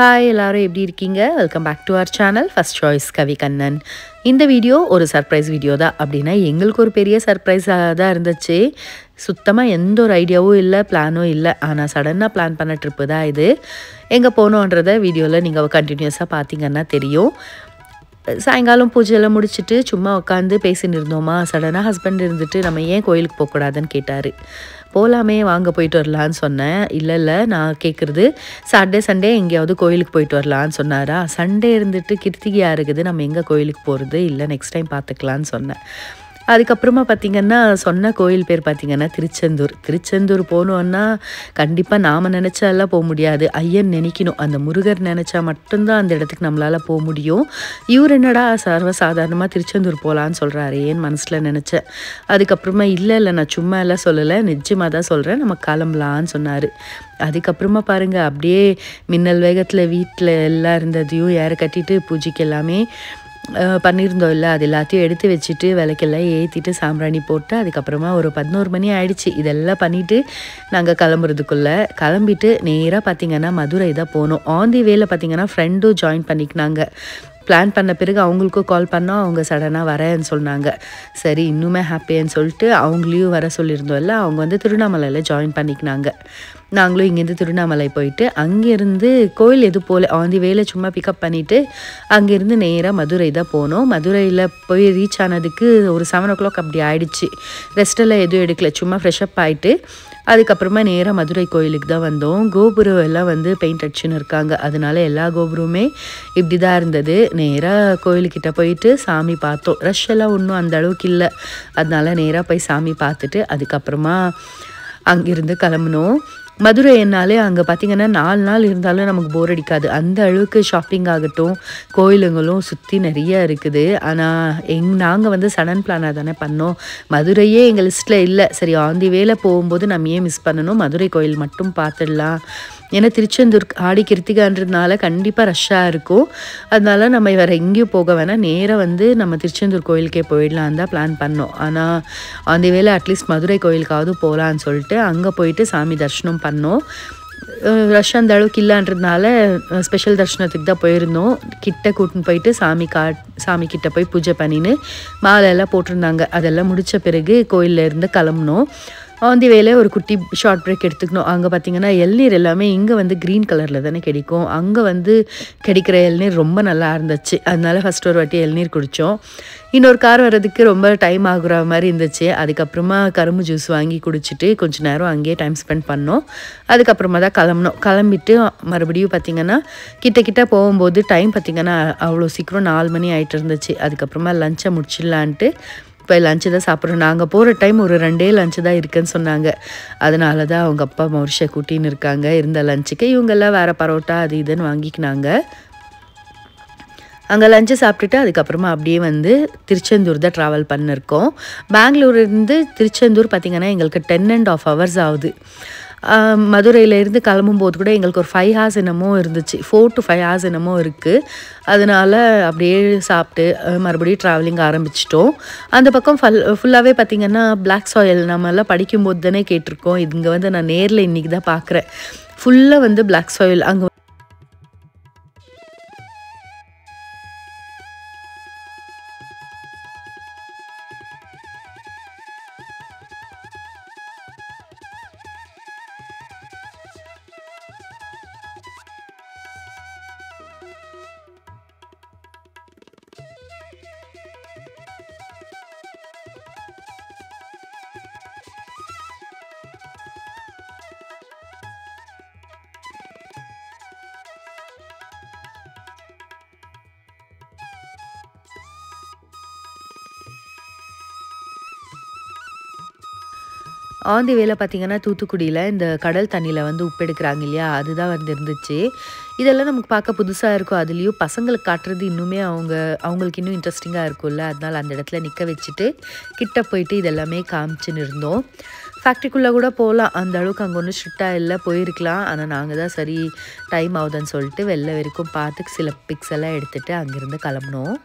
Hi எல்லாரும் எப்படி இருக்கீங்க? Welcome back to our channel first choice Kavi Kannan. இந்த வீடியோ ஒரு சர்ப்ரைஸ் வீடியோ தான். அப்படின்னா எங்களுக்கு ஒரு பெரிய சர்ப்ரைஸாக தான் இருந்துச்சு. சுத்தமாக எந்த ஒரு ஐடியாவும் இல்லை, பிளானும் இல்லை. ஆனால் சடனாக பிளான் பண்ண ட்ரிப்பு தான் இது. எங்கே போகணுன்றத வீடியோவில் நீங்கள் கண்டினியூஸாக பார்த்தீங்கன்னா தெரியும். சாயங்காலம் பூஜையெல்லாம் முடிச்சுட்டு சும்மா உட்காந்து பேசின்னு இருந்தோமா, சடனாக ஹஸ்பண்ட் இருந்துட்டு நம்ம ஏன் கோயிலுக்கு போகக்கூடாதுன்னு கேட்டார். போகலாமே, வாங்க போயிட்டு வரலான்னு சொன்னேன். இல்லை நான் கேட்குறது சாட்டர்டே சண்டே எங்கேயாவது கோயிலுக்கு போயிட்டு வரலான்னு சொன்னாரா. சண்டே இருந்துட்டு கிருத்திகையாக இருக்குது, நம்ம எங்கே கோயிலுக்கு போகிறது, இல்லை நெக்ஸ்ட் டைம் பார்த்துக்கலான்னு சொன்னேன். அதுக்கப்புறமா பார்த்திங்கன்னா சொன்ன கோயில் பேர் பார்த்திங்கன்னா திருச்செந்தூர் போகணுன்னா கண்டிப்பாக நாம் நினச்சாலாம் போக முடியாது. ஐயன் நினைக்கணும், அந்த முருகர் நினச்சா மட்டும்தான் அந்த இடத்துக்கு நம்மளால் போக முடியும். இவர் என்னடா சர்வசாதாரணமாக திருச்செந்தூர் போகலான்னு சொல்கிறாரு ஏன்னு மனசில் நினச்சேன். அதுக்கப்புறமா இல்லை நான் சும்மா எல்லாம் சொல்லலை, நிஜமாக தான் சொல்கிறேன், நம்ம கிளம்பலான்னு சொன்னார். அதுக்கப்புறமா பாருங்கள், அப்படியே மின்னல் வேகத்தில் வீட்டில் எல்லாம் இருந்ததையும் ஏற கட்டிட்டு பூஜைக்கு எல்லாமே பண்ணியிருந்தோம் இல்லை, அது எல்லாத்தையும் எடுத்து வச்சுட்டு விளக்கெல்லாம் ஏற்றிட்டு சாம்பிராணி போட்டு அதுக்கப்புறமா ஒரு 11 மணி ஆயிடுச்சு. இதெல்லாம் பண்ணிவிட்டு நாங்கள் கிளம்பிட்டு நேராக பார்த்திங்கன்னா மதுரை தான் போனோம். ஆன் தி வேல பார்த்திங்கன்னா ஃப்ரெண்டும் ஜாயின் பண்ணிக்கினாங்க. பிளான் பண்ண பிறகு அவங்களுக்கும் கால் பண்ணோம், அவங்க சடனாக வரேன்னு சொன்னாங்க. சரி இன்னுமே ஹாப்பின்னு சொல்லிட்டு அவங்களையும் வர சொல்லியிருந்தோம்ல, அவங்க வந்து திருவண்ணாமலையில் ஜாயின் பண்ணிக்கினாங்க. நாங்களும் இங்கேருந்து திருவண்ணாமலை போயிட்டு அங்கேருந்து கோயில் எது போல் ஆன் தி வேலை சும்மா பிக்கப் பண்ணிவிட்டு அங்கேருந்து நேராக மதுரை தான் போனோம். மதுரையில் போய் ரீச் ஆனதுக்கு ஒரு 7 o'clock அப்படி ஆயிடுச்சு. ரெஸ்ட்டெல்லாம் எதுவும் எடுக்கல, சும்மா ஃப்ரெஷ்அப் ஆகிட்டு அதுக்கப்புறமா நேராக மதுரை கோயிலுக்கு தான் வந்தோம். கோபுரம் எல்லாம் வந்து பெயிண்ட் அடிச்சுன்னு இருக்காங்க, அதனால எல்லா கோபுரமுமே இப்படி தான் இருந்தது. நேராக கோயிலுக்கிட்ட போயிட்டு சாமி பார்த்தோம். ரஷ் எல்லாம் ஒன்றும் அந்த அளவுக்கு இல்லை, அதனால நேராக போய் சாமி பார்த்துட்டு அதுக்கப்புறமா அங்கேருந்து கிளம்புனோம். மதுரை என்னாலே அங்கே பார்த்திங்கன்னா 4 நாள் இருந்தாலும் நமக்கு போர் அடிக்காது. அந்த அளவுக்கு ஷாப்பிங் ஆகட்டும், கோயிலுங்களும் சுற்றி நிறைய இருக்குது. ஆனால் நாங்கள் வந்து சடன் பிளானாக தானே பண்ணோம். மதுரையே எங்கள் லிஸ்ட்டில் இல்லை. சரி ஆன் தி வேல போகும்போது நம்ம ஏன் மிஸ் பண்ணணும், மதுரை கோயில் மட்டும் பார்த்துடலாம். ஏன்னா திருச்செந்தூர் ஆடி கிருத்திகான்றதுனால கண்டிப்பாக ரஷ்ஷாக இருக்கும். அதனால நம்ம வேறு எங்கேயும் போக வேணாம், நேராக வந்து நம்ம திருச்செந்தூர் கோயிலுக்கே போயிடலான்னு தான் பிளான் பண்ணோம். ஆனால் அந்த வேளை அட்லீஸ்ட் மதுரை கோயிலுக்காவது போகலான்னு சொல்லிட்டு அங்கே போயிட்டு சாமி தரிசனம் பண்ணோம். ரஷ் அந்த அளவுக்கு இல்லைன்றதுனால ஸ்பெஷல் தரிசனத்துக்கு தான் போயிருந்தோம். கிட்ட கூட்டின்னு போயிட்டு சாமி கிட்ட போய் பூஜை பண்ணின்னு மாலையெல்லாம் போட்டிருந்தாங்க. அதெல்லாம் முடித்த பிறகு கோயிலில் இருந்து கிளம்புனோம். ஆந்தி வேலை ஒரு குட்டி ஷார்ட் பிரேக் எடுத்துக்கணும். அங்கே பார்த்திங்கன்னா இளநீர் எல்லாமே இங்கே வந்து க்ரீன் கலரில் தானே கிடைக்கும், அங்கே வந்து கிடைக்கிற இளநீர் ரொம்ப நல்லா இருந்துச்சு. அதனால ஃபஸ்ட் ஒரு வாட்டி இளநீர் குடித்தோம். இன்னொரு கார் வர்றதுக்கு ரொம்ப டைம் ஆகுற மாதிரி இருந்துச்சு. அதுக்கப்புறமா கரும்பு ஜூஸ் வாங்கி குடிச்சிட்டு கொஞ்சம் நேரம் அங்கேயே டைம் ஸ்பெண்ட் பண்ணோம். அதுக்கப்புறமா தான் கிளம்பிட்டு மறுபடியும் பார்த்திங்கன்னா கிட்ட போகும்போது டைம் பார்த்திங்கன்னா அவ்வளோ சீக்கிரம் 4 மணி ஆகிட்டு இருந்துச்சு. அதுக்கப்புறமா லஞ்சை முடிச்சிடலான்ட்டு இப்போ லஞ்சு தான் சாப்பிட்றோம். நாங்கள் போகிற டைம் ஒரு 2 லஞ்சு தான் இருக்குதுன்னு சொன்னாங்க. அதனால தான் அவங்க அப்பா மௌரிஷா கூட்டின்னு இருக்காங்க. இருந்த லஞ்சுக்கு இவங்கெல்லாம் வேறு பரோட்டா அது இதுன்னு வாங்கிக்கினாங்க. அங்கே லஞ்சு சாப்பிட்டுட்டு அதுக்கப்புறமா அப்படியே வந்து திருச்செந்தூர் தான் ட்ராவல் பண்ணியிருக்கோம். பெங்களூர்லேருந்து திருச்செந்தூர் பார்த்திங்கன்னா எங்களுக்கு 10.5 hours ஆகுது. மதுரையிலேருந்து கிளம்பும்போது கூட எங்களுக்கு ஒரு 5 hours என்னமோ இருந்துச்சு, 4 to 5 hours என்னமோ இருக்குது. அதனால் அப்படியே சாப்பிட்டு மறுபடியும் ட்ராவலிங் ஆரம்பிச்சிட்டோம். அந்த பக்கம் ஃபுல்லாகவே பார்த்திங்கன்னா பிளாக் சாயில் நம்மெல்லாம் படிக்கும்போது தானே கேட்டிருக்கோம். இங்கே வந்து நான் நேரில் இன்றைக்கி தான் பார்க்குறேன். ஃபுல்லாக வந்து பிளாக் சாயில். அங்கே ஆந்தி வேலை பார்த்திங்கன்னா தூத்துக்குடியில் இந்த கடல் தண்ணியில் வந்து உப்பு எடுக்கிறாங்க இல்லையா, அதுதான் வந்து இருந்துச்சு. இதெல்லாம் நமக்கு பார்க்க புதுசாக இருக்கும். அதுலேயும் பசங்களுக்கு காட்டுறது இன்னுமே அவங்களுக்கு இன்னும் இன்ட்ரெஸ்டிங்காக இருக்கும்ல. அதனால் அந்த இடத்துல நிற்க வச்சுட்டு கிட்ட போயிட்டு இதெல்லாமே காமிச்சுன்னு இருந்தோம். ஃபேக்ட்ரிக்குள்ளே கூட போகலாம், அந்த அளவுக்கு அங்கே ஒன்றும் ஸ்ட்ரிக்டாக இல்லை, போயிருக்கலாம். ஆனால் நாங்கள் தான் சரி டைம் ஆகுதுன்னு சொல்லிட்டு வெளில வரைக்கும் பார்த்து சில பிக்ஸ் எல்லாம் எடுத்துகிட்டு அங்கேருந்து கிளம்புனோம்.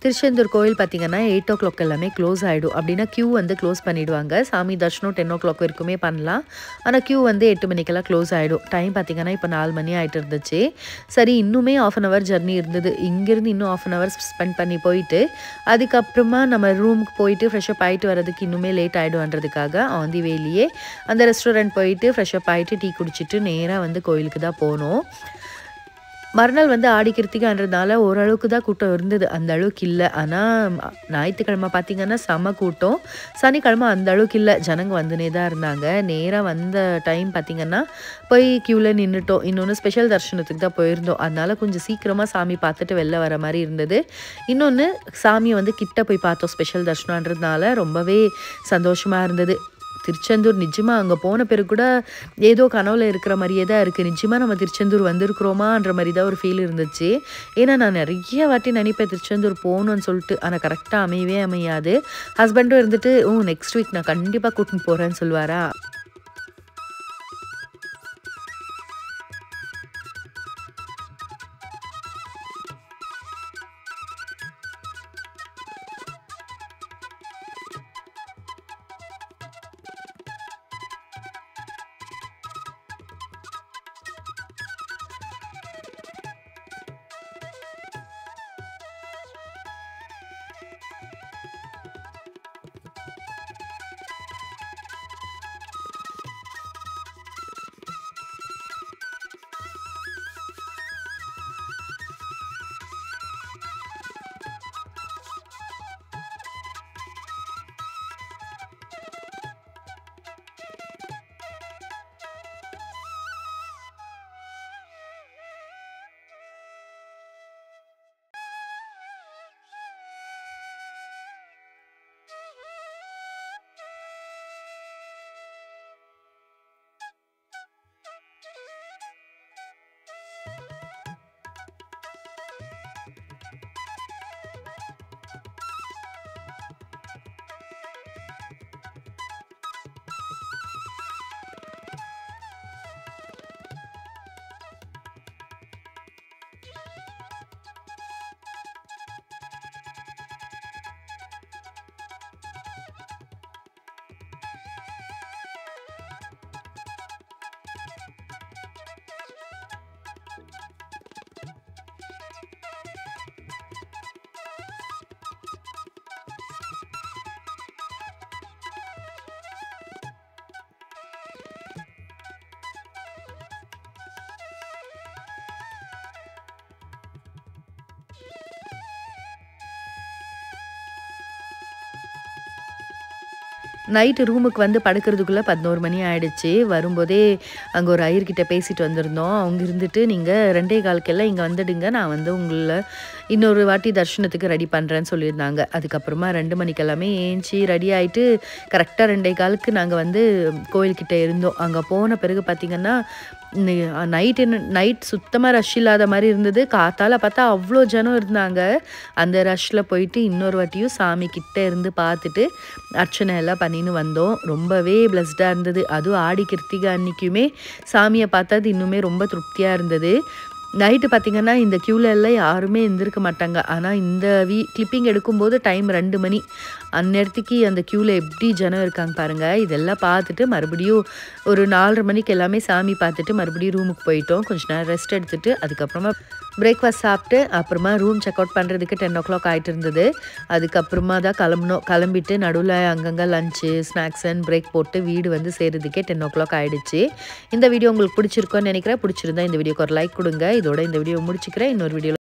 திருச்செந்தூர் கோயில் பார்த்திங்கன்னா 8:00 எல்லாமே க்ளோஸ் ஆகிடும். அப்படின்னா க்யூ வந்து க்ளோஸ் பண்ணிவிடுவாங்க. சாமி தர்ஷனம் 10:00 வரைக்குமே பண்ணலாம். ஆனால் க்யூ வந்து 8 மணிக்கெல்லாம் க்ளோஸ் ஆகிடும். டைம் பார்த்திங்கன்னா இப்போ 4 மணி ஆகிட்டு இருந்துச்சு. சரி இன்னுமே ½ அன் ஹவர் ஜர்னி இருந்தது. இங்கேருந்து இன்னும் ½ அன் ஹவர் ஸ்பெண்ட் பண்ணி போயிட்டு அதுக்கப்புறமா நம்ம ரூமுக்கு போயிட்டு ஃப்ரெஷ்அப் ஆகிட்டு வரதுக்கு இன்னுமே லேட் ஆகிடும்ன்றதுக்காக ஆன் தி வேலியே அந்த ரெஸ்டாரண்ட் போயிட்டு ஃப்ரெஷ்அப் ஆகிட்டு டீ குடிச்சிட்டு நேராக வந்து கோயிலுக்கு தான் போனோம். மறுநாள் வந்து ஆடி கிருத்திகைன்றதுனால ஓரளவுக்கு தான் கூட்டம் இருந்தது, அந்த அளவுக்கு இல்லை. ஆனால் ஞாயிற்றுக்கிழமை பார்த்திங்கன்னா செம கூட்டம். சனிக்கிழமை அந்த அளவுக்கு இல்லை, ஜனங்க வந்துனே தான் இருந்தாங்க. நேராக வந்த டைம் பார்த்திங்கன்னா போய் க்யூவில் நின்றுட்டோம். இன்னொன்று ஸ்பெஷல் தரிசனத்துக்கு தான் போயிருந்தோம். அதனால் கொஞ்சம் சீக்கிரமாக சாமி பார்த்துட்டு வெளில வர மாதிரி இருந்தது. இன்னொன்று சாமியை வந்து கிட்ட போய் பார்த்தோம், ஸ்பெஷல் தரிசனன்றதுனால ரொம்பவே சந்தோஷமாக இருந்தது. திருச்செந்தூர் நிஜமாக அங்கே போன பிறகு கூட ஏதோ கனவுல இருக்கிற மாதிரியே தான் இருக்குது. நிஜமாக நம்ம திருச்செந்தூர் வந்திருக்கிறோமான்ற மாதிரி தான் ஒரு ஃபீல் இருந்துச்சு. ஏன்னா நான் நிறைய வாட்டி நினைப்பேன் திருச்செந்தூர் போகணுன்னு சொல்லிட்டு, ஆனால் கரெக்டாக அமையாது. ஹஸ்பண்டும் இருந்துட்டு நெக்ஸ்ட் வீக் நான் கண்டிப்பாக கூட்டின்னு போகிறேன்னு சொல்லுவாரா. நைட்டு ரூமுக்கு வந்து படுக்கிறதுக்குள்ளே 11 மணி ஆகிடுச்சு. வரும்போதே அங்கே ஒரு ஐயர்கிட்ட பேசிட்டு வந்திருந்தோம். அவங்க இருந்துட்டு நீங்கள் 2:15 இங்கே வந்துடுங்க, நான் வந்து உங்களை இன்னொரு வாட்டி தரிசனத்துக்கு ரெடி பண்ணுறேன்னு சொல்லியிருந்தாங்க. அதுக்கப்புறமா 2 மணிக்கெல்லாமே ஏஞ்சி ரெடி ஆகிட்டு கரெக்டாக 2:15 நாங்கள் வந்து கோயில்கிட்ட இருந்தோம். அங்கே போன பிறகு பார்த்திங்கன்னா நைட் சுத்தமாக ரஷ் இல்லாத மாதிரி இருந்தது. காத்தால பார்த்தா அவ்வளோ ஜனம் இருந்தாங்க. அந்த ரஷ்ஷில் போயிட்டு இன்னொரு வாட்டியும் சாமி கிட்ட இருந்து பார்த்துட்டு அர்ச்சனை எல்லாம் பண்ணின்னு வந்தோம். ரொம்பவே பிளஸ்டாக இருந்தது. அதுவும் ஆடி கிருத்திகை அன்னைக்குமே சாமியை பார்த்தது இன்னுமே ரொம்ப திருப்தியாக இருந்தது. நைட்டு பார்த்திங்கன்னா இந்த க்யூவில் எல்லாம் யாருமே இருந்திருக்க மாட்டாங்க. ஆனால் இந்த கிளிப்பிங் எடுக்கும்போது டைம் 2 மணி. அந்நேரத்துக்கு அந்த க்யூவில் எப்படி ஜனம் இருக்காங்க பாருங்கள். இதெல்லாம் பார்த்துட்டு மறுபடியும் ஒரு 4:30 மணிக்கு எல்லாமே சாமி பார்த்துட்டு மறுபடியும் ரூமுக்கு போயிட்டோம். கொஞ்சம் நேரம் ரெஸ்ட் எடுத்துகிட்டு அதுக்கப்புறமா பிரேக்ஃபாஸ்ட் சாப்பிட்டு அப்புறமா ரூம் செக் அவுட் பண்ணுறதுக்கு 10:00 ஆகிட்டு இருந்தது. அதுக்கப்புறமா தான் கிளம்பிட்டு நடுவில் அங்கங்கே லஞ்சு ஸ்நாக்ஸ் அண்ட் பிரேக் போட்டு வீடு வந்து சேர்றதுக்கே 10:00 ஆகிடுச்சு. இந்த வீடியோ உங்களுக்கு பிடிச்சிருக்கோன்னு நினைக்கிறேன். பிடிச்சிருந்தா இந்த வீடியோக்கு ஒரு லைக் கொடுங்க. இதோட இந்த வீடியோ முடிச்சுக்கிறேன். இன்னொரு வீடியோ